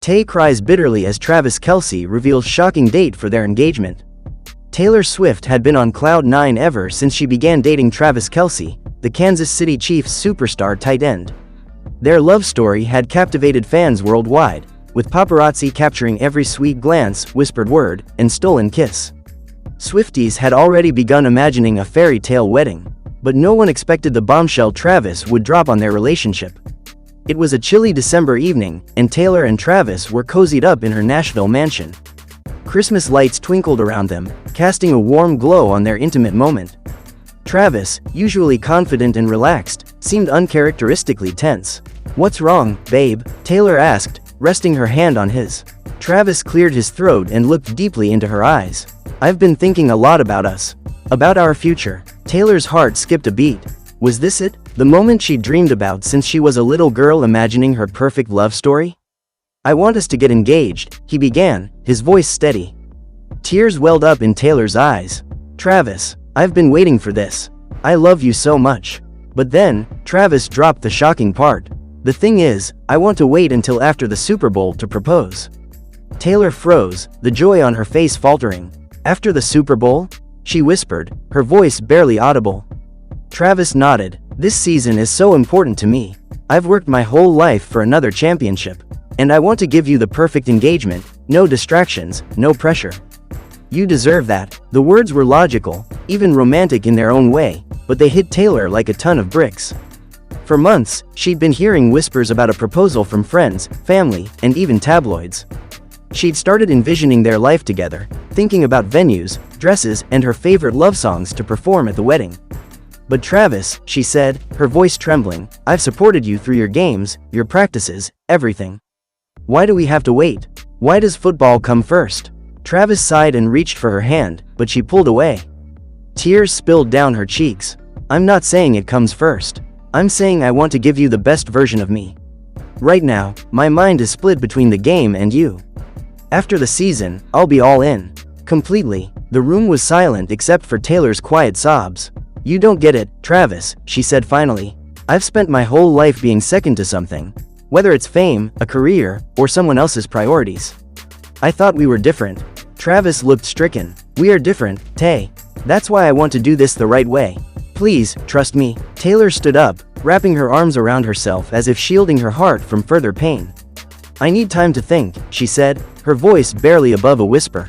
Tay cries bitterly as Travis Kelce reveals shocking date for their engagement. Taylor Swift had been on cloud nine ever since she began dating Travis Kelce, the Kansas City Chiefs superstar tight end. Their love story had captivated fans worldwide, with paparazzi capturing every sweet glance, whispered word, and stolen kiss. Swifties had already begun imagining a fairy tale wedding, but no one expected the bombshell Travis would drop on their relationship. It was a chilly December evening, and Taylor and Travis were cozied up in her Nashville mansion. Christmas lights twinkled around them, casting a warm glow on their intimate moment. Travis, usually confident and relaxed, seemed uncharacteristically tense. "What's wrong, babe?" Taylor asked, resting her hand on his. Travis cleared his throat and looked deeply into her eyes. "I've been thinking a lot about us. About our future." Taylor's heart skipped a beat. Was this it? The moment she dreamed about since she was a little girl, imagining her perfect love story? "I want us to get engaged," he began, his voice steady. Tears welled up in Taylor's eyes. "Travis, I've been waiting for this. I love you so much." But then, Travis dropped the shocking part. "The thing is, I want to wait until after the Super Bowl to propose." Taylor froze, the joy on her face faltering. "After the Super Bowl?" she whispered, her voice barely audible. Travis nodded. "This season is so important to me. I've worked my whole life for another championship. And I want to give you the perfect engagement, no distractions, no pressure. You deserve that." The words were logical, even romantic in their own way, but they hit Taylor like a ton of bricks. For months, she'd been hearing whispers about a proposal from friends, family, and even tabloids. She'd started envisioning their life together, thinking about venues, dresses, and her favorite love songs to perform at the wedding. "But Travis," she said, her voice trembling, "I've supported you through your games, your practices, everything. Why do we have to wait? Why does football come first?" Travis sighed and reached for her hand, but she pulled away. Tears spilled down her cheeks. "I'm not saying it comes first. I'm saying I want to give you the best version of me. Right now, my mind is split between the game and you. After the season, I'll be all in. Completely." The room was silent except for Taylor's quiet sobs. "You don't get it, Travis," she said finally. "I've spent my whole life being second to something. Whether it's fame, a career, or someone else's priorities. I thought we were different." Travis looked stricken. "We are different, Tay. That's why I want to do this the right way. Please, trust me." Taylor stood up, wrapping her arms around herself as if shielding her heart from further pain. "I need time to think," she said, her voice barely above a whisper.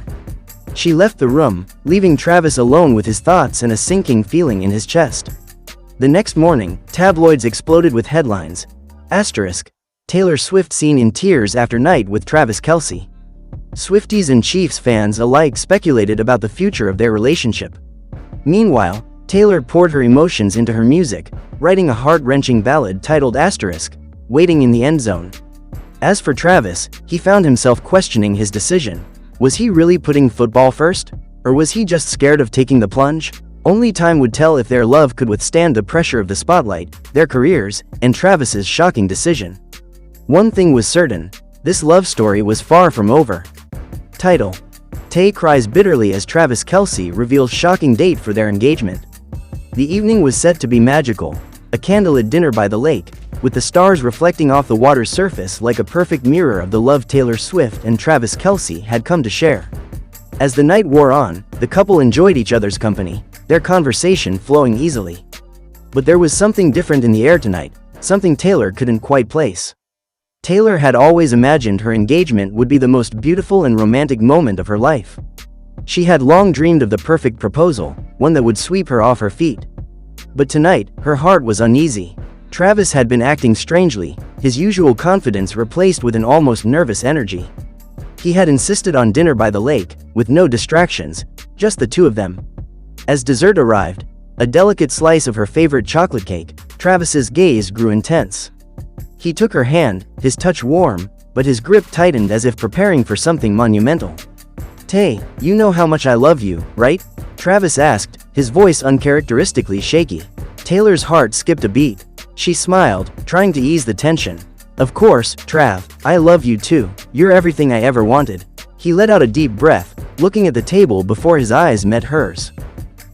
She left the room, leaving Travis alone with his thoughts and a sinking feeling in his chest. The next morning, tabloids exploded with headlines. Taylor Swift seen in tears after night with Travis Kelce. Swifties and Chiefs fans alike speculated about the future of their relationship. Meanwhile, Taylor poured her emotions into her music, writing a heart-wrenching ballad titled Waiting in the End Zone. As for Travis, he found himself questioning his decision. Was he really putting football first? Or was he just scared of taking the plunge? Only time would tell if their love could withstand the pressure of the spotlight, their careers, and Travis's shocking decision. One thing was certain, this love story was far from over. Title: Tay cries bitterly as Travis Kelce reveals shocking date for their engagement. The evening was set to be magical, a candlelit dinner by the lake, with the stars reflecting off the water's surface like a perfect mirror of the love Taylor Swift and Travis Kelce had come to share. As the night wore on, the couple enjoyed each other's company, their conversation flowing easily. But there was something different in the air tonight, something Taylor couldn't quite place. Taylor had always imagined her engagement would be the most beautiful and romantic moment of her life. She had long dreamed of the perfect proposal, one that would sweep her off her feet. But tonight, her heart was uneasy. Travis had been acting strangely, his usual confidence replaced with an almost nervous energy. He had insisted on dinner by the lake, with no distractions, just the two of them. As dessert arrived, a delicate slice of her favorite chocolate cake, Travis's gaze grew intense. He took her hand, his touch warm, but his grip tightened as if preparing for something monumental. "Tay, you know how much I love you, right?" Travis asked, his voice uncharacteristically shaky. Taylor's heart skipped a beat. She smiled, trying to ease the tension. "Of course, Trav, I love you too. You're everything I ever wanted." He let out a deep breath, looking at the table before his eyes met hers.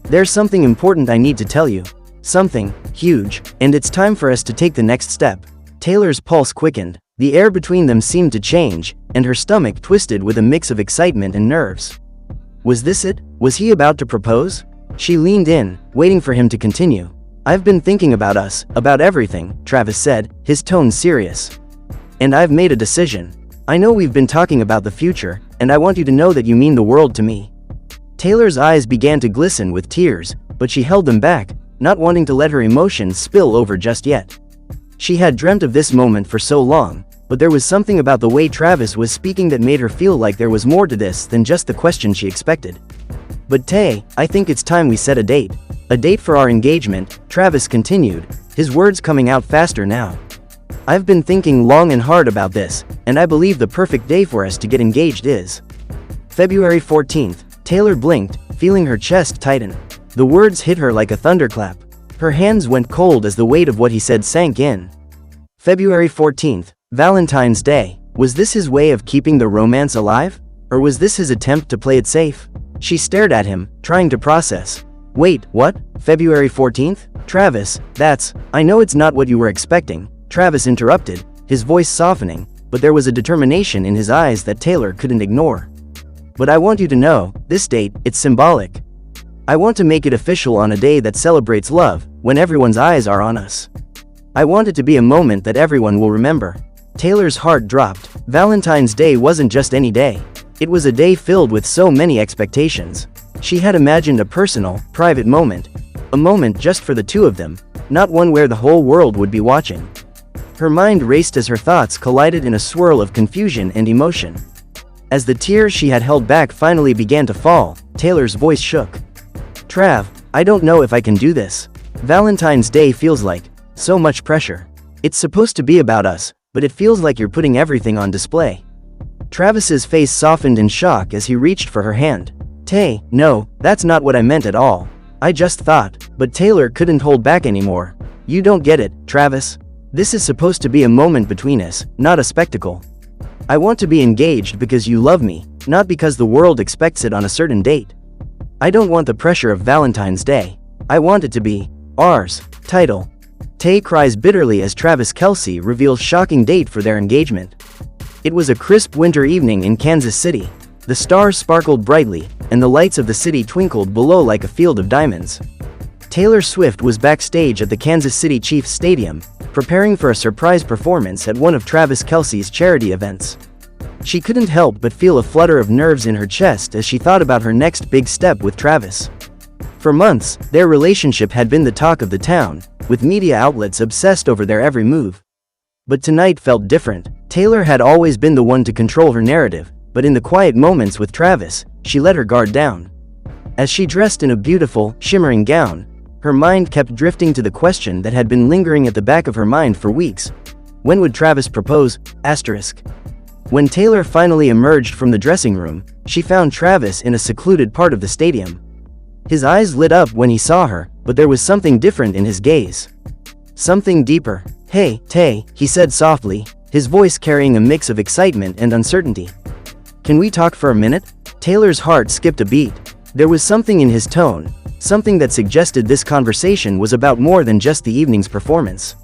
"There's something important I need to tell you. Something huge, and it's time for us to take the next step." Taylor's pulse quickened. The air between them seemed to change, and her stomach twisted with a mix of excitement and nerves. Was this it? Was he about to propose? She leaned in, waiting for him to continue. "I've been thinking about us, about everything," Travis said, his tone serious. "And I've made a decision. I know we've been talking about the future, and I want you to know that you mean the world to me." Taylor's eyes began to glisten with tears, but she held them back, not wanting to let her emotions spill over just yet. She had dreamt of this moment for so long, but there was something about the way Travis was speaking that made her feel like there was more to this than just the question she expected. "But Tay, I think it's time we set a date. A date for our engagement," Travis continued, his words coming out faster now. "I've been thinking long and hard about this, and I believe the perfect day for us to get engaged is February 14th, Taylor blinked, feeling her chest tighten. The words hit her like a thunderclap. Her hands went cold as the weight of what he said sank in. February 14th, Valentine's Day. Was this his way of keeping the romance alive? Or was this his attempt to play it safe? She stared at him, trying to process. "Wait, what? February 14th? Travis, I know it's not what you were expecting," Travis interrupted, his voice softening, but there was a determination in his eyes that Taylor couldn't ignore. "But I want you to know, this date, it's symbolic. I want to make it official on a day that celebrates love, when everyone's eyes are on us. I want it to be a moment that everyone will remember." Taylor's heart dropped. Valentine's Day wasn't just any day. It was a day filled with so many expectations. She had imagined a personal, private moment. A moment just for the two of them, not one where the whole world would be watching. Her mind raced as her thoughts collided in a swirl of confusion and emotion. As the tears she had held back finally began to fall, Taylor's voice shook. "Trav, I don't know if I can do this. Valentine's Day feels like so much pressure. It's supposed to be about us, but it feels like you're putting everything on display." Travis's face softened in shock as he reached for her hand. "Tay, no, that's not what I meant at all. I just thought," but Taylor couldn't hold back anymore. "You don't get it, Travis. This is supposed to be a moment between us, not a spectacle. I want to be engaged because you love me, not because the world expects it on a certain date. I don't want the pressure of Valentine's Day. I want it to be ours." Title: Tay cries bitterly as Travis Kelce reveals shocking date for their engagement. It was a crisp winter evening in Kansas City. The stars sparkled brightly, and the lights of the city twinkled below like a field of diamonds. Taylor Swift was backstage at the Kansas City Chiefs Stadium, preparing for a surprise performance at one of Travis Kelce's charity events. She couldn't help but feel a flutter of nerves in her chest as she thought about her next big step with Travis. For months, their relationship had been the talk of the town, with media outlets obsessed over their every move. But tonight felt different. Taylor had always been the one to control her narrative, but in the quiet moments with Travis, she let her guard down. As she dressed in a beautiful, shimmering gown, her mind kept drifting to the question that had been lingering at the back of her mind for weeks. When would Travis propose? When Taylor finally emerged from the dressing room, she found Travis in a secluded part of the stadium. His eyes lit up when he saw her, but there was something different in his gaze. Something deeper. "Hey, Tay," he said softly, his voice carrying a mix of excitement and uncertainty. "Can we talk for a minute?" Taylor's heart skipped a beat. There was something in his tone, something that suggested this conversation was about more than just the evening's performance.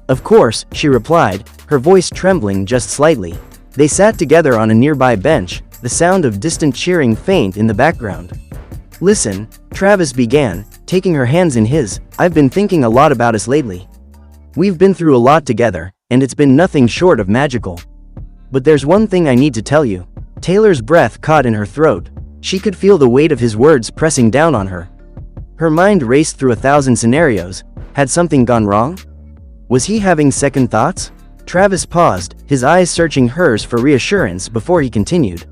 "Of course," she replied, her voice trembling just slightly. They sat together on a nearby bench, the sound of distant cheering faint in the background. "Listen," Travis began, taking her hands in his, "I've been thinking a lot about us lately. We've been through a lot together, and it's been nothing short of magical. But there's one thing I need to tell you." Taylor's breath caught in her throat. She could feel the weight of his words pressing down on her. Her mind raced through 1,000 scenarios. Had something gone wrong? Was he having second thoughts? Travis paused, his eyes searching hers for reassurance before he continued.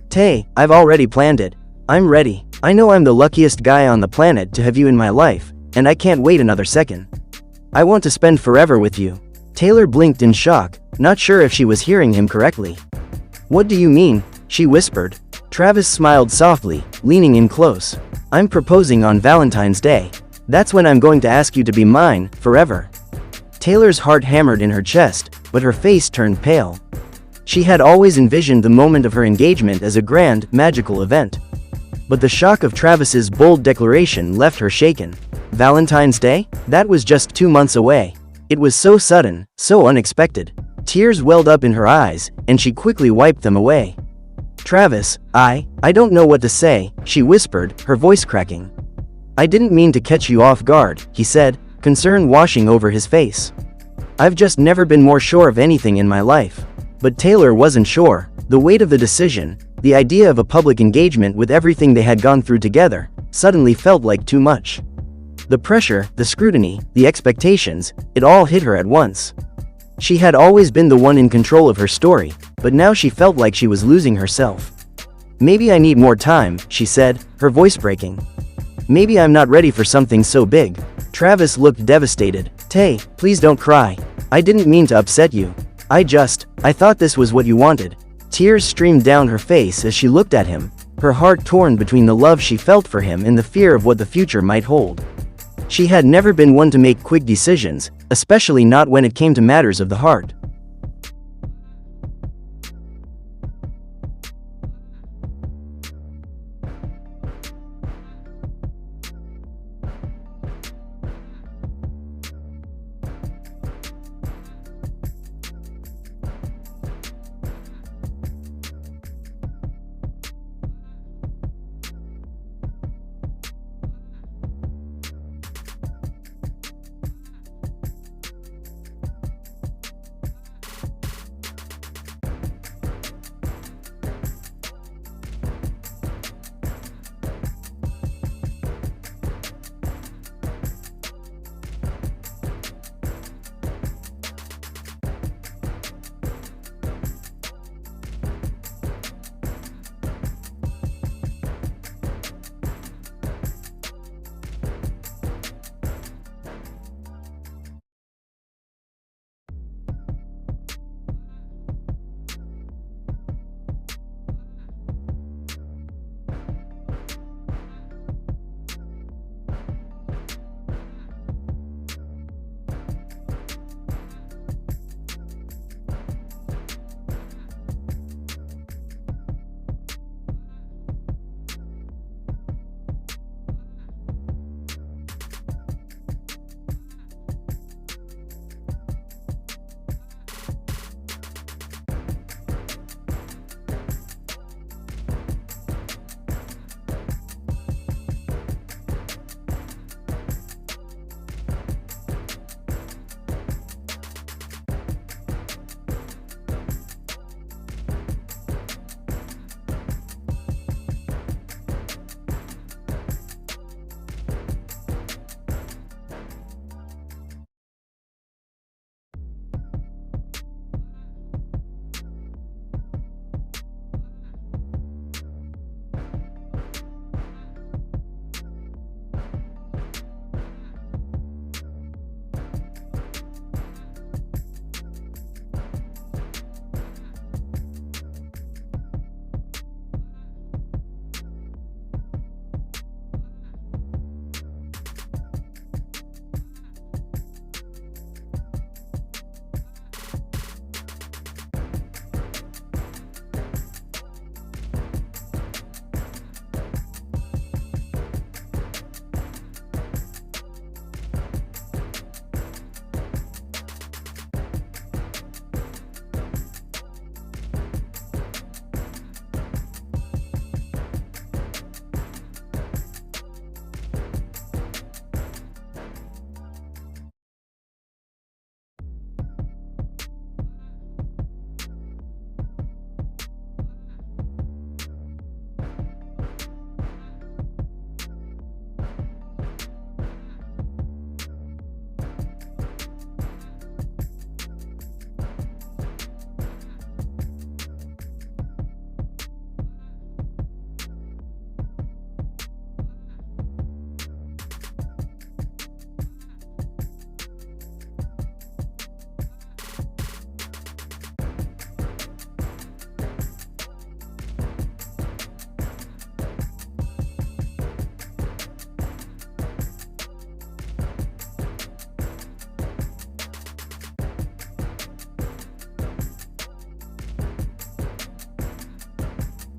"Tay, I've already planned it. I'm ready. I know I'm the luckiest guy on the planet to have you in my life, and I can't wait another second. I want to spend forever with you." Taylor blinked in shock, not sure if she was hearing him correctly. "What do you mean?" she whispered. Travis smiled softly, leaning in close. "I'm proposing on Valentine's Day. That's when I'm going to ask you to be mine, forever." Taylor's heart hammered in her chest, but her face turned pale. She had always envisioned the moment of her engagement as a grand, magical event. But the shock of Travis's bold declaration left her shaken. Valentine's Day? That was just 2 months away. It was so sudden, so unexpected. Tears welled up in her eyes, and she quickly wiped them away. "Travis, I don't know what to say," she whispered, her voice cracking. "I didn't mean to catch you off guard," he said, concern washing over his face. "I've just never been more sure of anything in my life." But Taylor wasn't sure. The weight of the decision, the idea of a public engagement with everything they had gone through together, suddenly felt like too much. The pressure, the scrutiny, the expectations, it all hit her at once. She had always been the one in control of her story, but now she felt like she was losing herself. "Maybe I need more time," she said, her voice breaking. "Maybe I'm not ready for something so big." Travis looked devastated. "Tay, please don't cry. I didn't mean to upset you. I thought this was what you wanted." Tears streamed down her face as she looked at him, her heart torn between the love she felt for him and the fear of what the future might hold. She had never been one to make quick decisions, especially not when it came to matters of the heart.